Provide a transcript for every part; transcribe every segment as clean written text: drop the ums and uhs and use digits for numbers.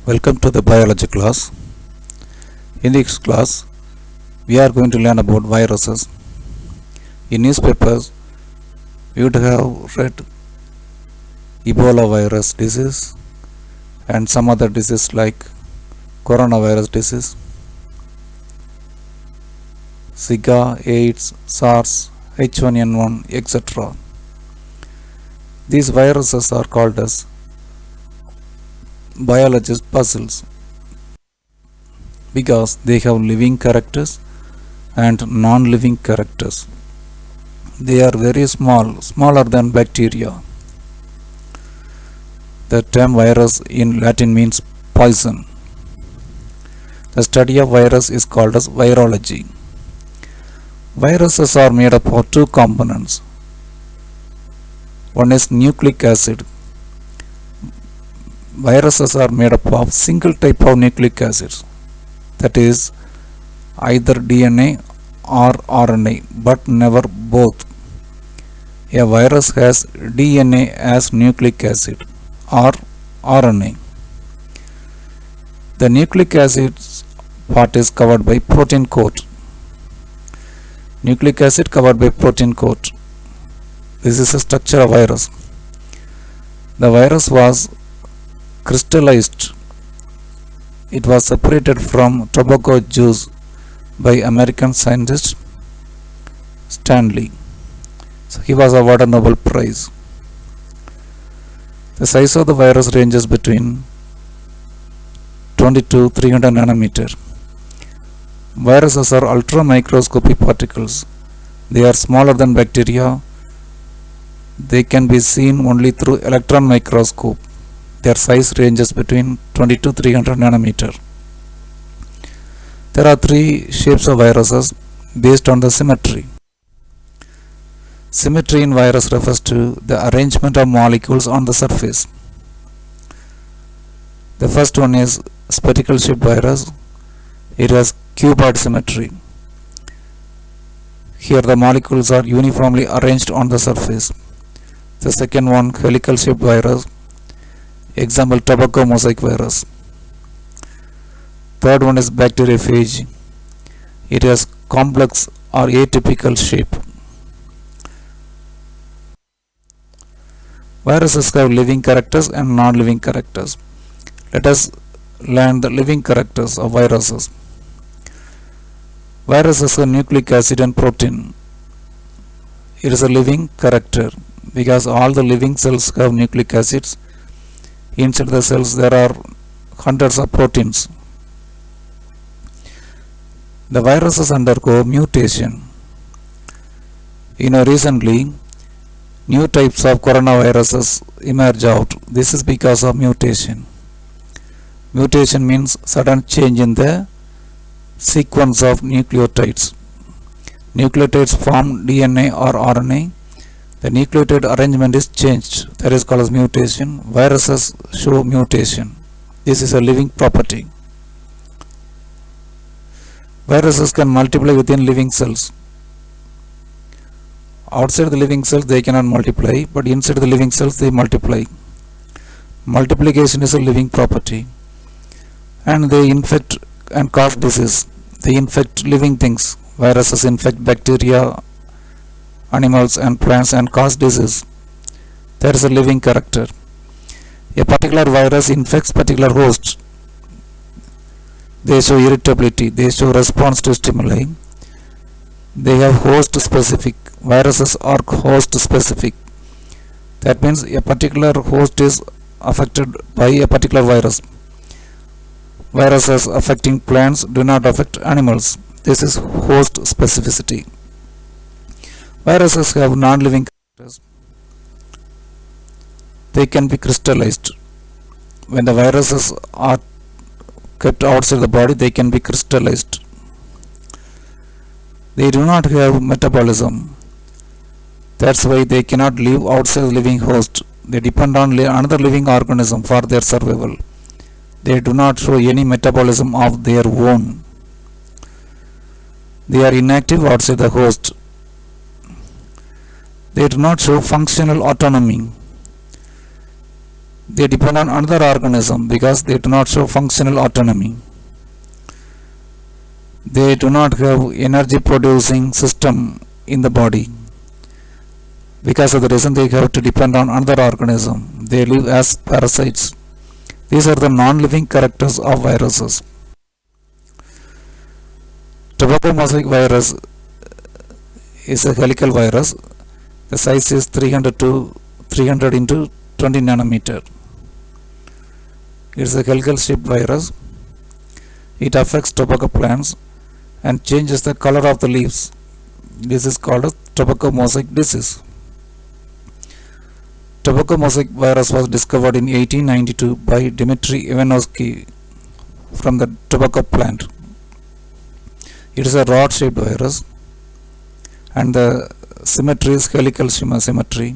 Welcome to the biology class. In this class, we are going to learn about viruses. In newspapers, you would have read Ebola virus disease and some other disease like coronavirus disease, Zika, AIDS, SARS, H1N1, etc. These viruses are called as biologist puzzles because they have living characters and non-living characters. They are very small, smaller than bacteria. The term virus in Latin means poison. The study of virus is called as virology. Viruses are made up of two components. One is nucleic acid. Viruses are made up of single type of nucleic acids, that is either DNA or RNA, but never both. A virus has DNA as nucleic acid or RNA. The nucleic acid part is covered by protein coat. Nucleic acid covered by protein coat. This is the structure of virus. The virus was crystallized. It was separated from tobacco juice by American scientist Stanley. So he was awarded Nobel Prize. The size of the virus ranges between 20 to 300 nanometer. Viruses are ultra microscopic particles. They are smaller than bacteria. They can be seen only through electron microscope. Their size ranges between 20 to 300 nanometer. There are three shapes of viruses based on the symmetry. Symmetry in virus refers to the arrangement of molecules on the surface. The first one is spherical shaped virus. It has cuboid symmetry. Here the molecules are uniformly arranged on the surface. The second one, helical shaped virus. Example, tobacco mosaic virus. Third one is bacteriophage. It has complex or atypical shape. Viruses have living characters and non-living characters. Let us learn the living characters of viruses. Viruses have nucleic acid and protein. It is a living character because all the living cells have nucleic acids. Inside the cells there are hundreds of proteins. The viruses undergo mutation. Recently new types of coronaviruses emerge out. This is because of mutation. Mutation means sudden change in the sequence of nucleotides. Nucleotides form DNA or RNA. The nucleotide arrangement is changed. That is called as mutation. Viruses show mutation. This is a living property. Viruses can multiply within living cells. Outside the living cells they cannot multiply, but inside the living cells they multiply. Multiplication is a living property. And they infect and cause disease. They infect living things. Viruses infect bacteria, animals and plants and cause disease. There is a living character. A particular virus infects particular host. They show irritability. They show response to stimuli. They have host specific. Viruses are host specific. That means a particular host is affected by a particular virus. Viruses affecting plants do not affect animals. This is host specificity. Viruses have non-living characters. They can be crystallized. When the viruses are kept outside the body, they can be crystallized. They do not have metabolism. That's why they cannot live outside the living host. They depend on another living organism for their survival. They do not show any metabolism of their own. They are inactive outside the host. They do not show functional autonomy. They depend on another organism because they do not show functional autonomy. They do not have energy producing system in the body. Because of the reason they have to depend on another organism. They live as parasites. These are the non-living characters of viruses. Tobacco mosaic virus is a helical virus. The size is 300 into 20 nanometer. It is a helical shaped virus. It affects tobacco plants and changes the color of the leaves. This is called a tobacco mosaic disease. Tobacco mosaic virus was discovered in 1892 by Dmitry Ivanovsky from the tobacco plant. It is a rod-shaped virus and the symmetry is helical symmetry.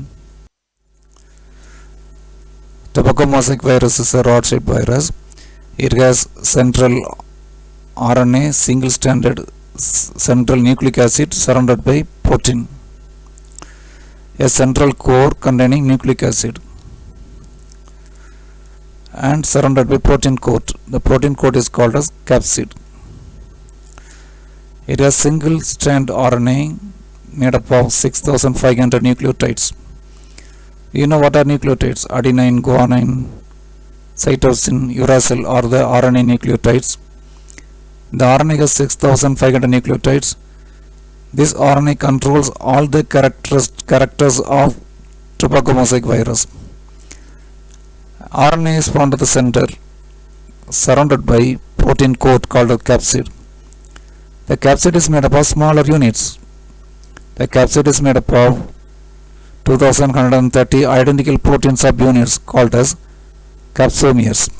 Tobacco mosaic virus is a rod-shaped virus. It has central RNA, single-stranded central nucleic acid surrounded by protein. A central core containing nucleic acid and surrounded by protein coat. The protein coat is called as capsid. It has single strand RNA made up of 6500 nucleotides. You know what are nucleotides? Adenine, guanine, cytosine, uracil are the RNA nucleotides. The RNA has 6500 nucleotides. This RNA controls all the characters of tobacco mosaic virus. RNA is found at the center, surrounded by protein coat called a capsid. The capsid is made up of smaller units. The capsid is made up of 2130 identical protein subunits called as capsomeres.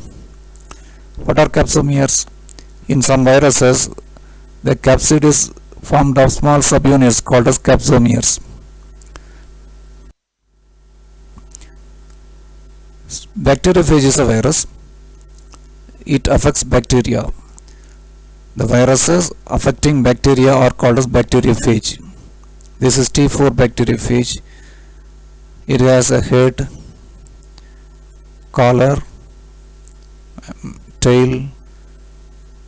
What are capsomeres? In some viruses, the capsid is formed of small subunits called as capsomeres. Bacteriophage is a virus. It affects bacteria. The viruses affecting bacteria are called as bacteriophage. This is T4 bacteriophage. It has a head, collar, tail,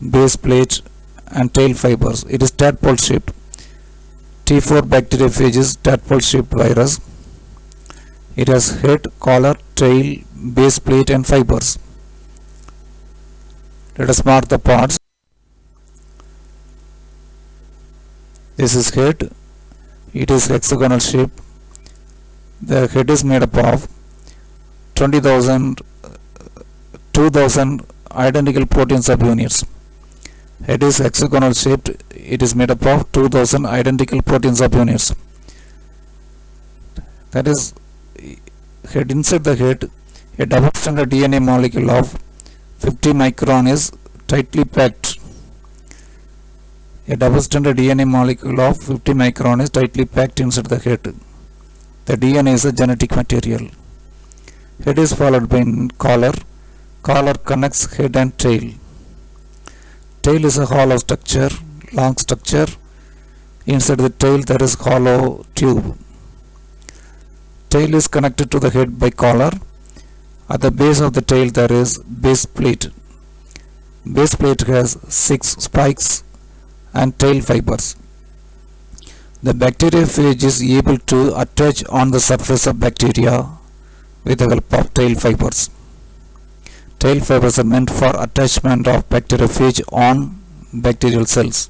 base plate and tail fibers. It is tadpole shaped. T4 bacteriophage is tadpole shaped virus. It has head, collar, tail, base plate and fibers. Let us mark the parts. This is head. It is hexagonal shape. The head is made up of 20,000 identical protein subunits. Head is hexagonal shaped. It is made up of 2000 identical protein subunits. That is, head inside the head, a double-stranded DNA molecule of 50 micron is tightly packed. A double-stranded DNA molecule of 50 micron is tightly packed inside the head. The DNA is a genetic material. Head is followed by collar. Collar connects head and tail. Tail is a hollow structure, long structure. Inside the tail there is hollow tube. Tail is connected to the head by collar. At the base of the tail there is base plate. Base plate has 6 spikes and tail fibers. The bacteriophage is able to attach on the surface of bacteria with the help of tail fibers. Tail fibers are meant for attachment of bacteriophage on bacterial cells.